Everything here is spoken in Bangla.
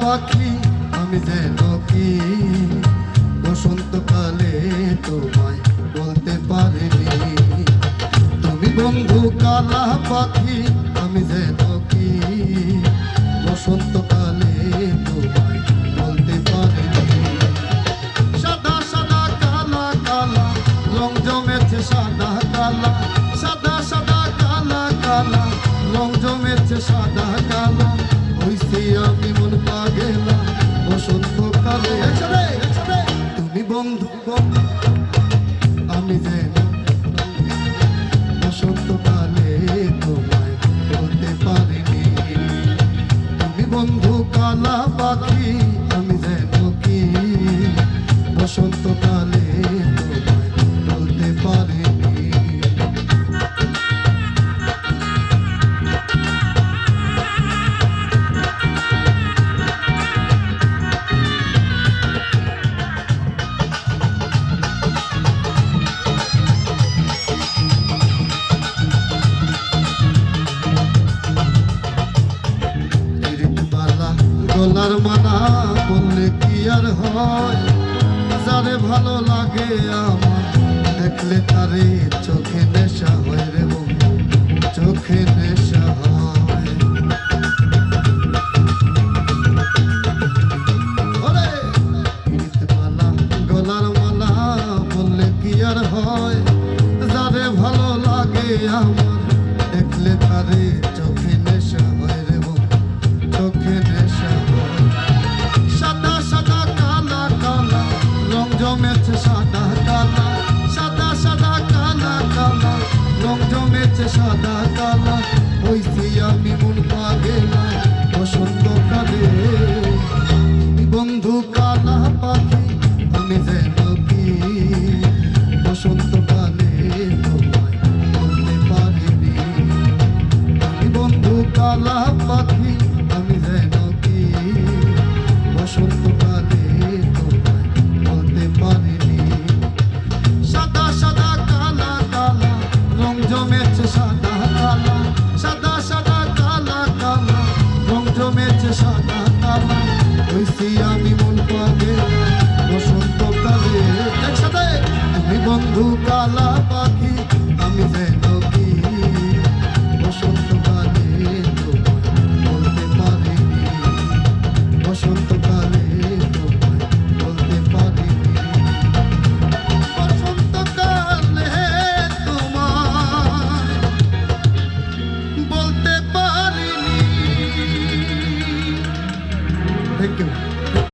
পাখি আমি যেন কি বসন্তকালে তোমায় বলতে পারিনি। তুমি বন্ধু কালা পাখি আমি যেন কি বসন্তকালে তোমায় বলতে পারিনি। সাদা সাদা কালা কালা রং জমেছে সাদা কালা, সাদা সাদা কালা কালা রং জমেছে সাদা কালা। হইছি আমি মন পাগেলা বসন্তকালে। তুমি বন্ধু আমি যেন বসন্তকালে তোমায় বলতে পারিনি। তুমি বন্ধু কালা পাখি আমি যেন কি বসন্তকালে তোমায় বলতে পারিনি। গলার মালা বললে কি আর হয়, যারে ভালো লাগে আমার দেখলে তারে চোখে নেশা হয় রে বন্ধু, চোখে নেশা হয়। মালা গলার মালা বললে কি আর হয়, যারে ভালো লাগে আমার দেখলে তারে চোখে নেশা হয় রে বন্ধু, চোখে নেশা। সাদা সাদা কালা কালা রং জমেছে সাদা কালা, সাদা সাদা কালা কালা রং জমেছে সাদা কালা। হইছি আমি মন পাগেলা বসন্তকালে। বন্ধু কালা পাখি আমি যেন কি বসন্তকালে তোমায় বলতে পারিনি। আমি বন্ধু কালা পাখি আমি যেন কি বসন্তকালে তোমায় বলতে পারিনি। সাদা সাদা কালা কালা রং জমেছে সাদা কালা, সাদা সাদা কালা কালা রং জমেছে সাদা কালা। হইছি আমি মন পাগেলা বসন্তকালে। একসাথে তুমি বন্ধু কালা পাখি আমি যেন কি বসন্তকালে তোমায় বলতে পারিনি। বসন্তকালে তোমায় বলতে পারিনি। বসন্তকালে তোমায় বলতে পারিনি। Thank you.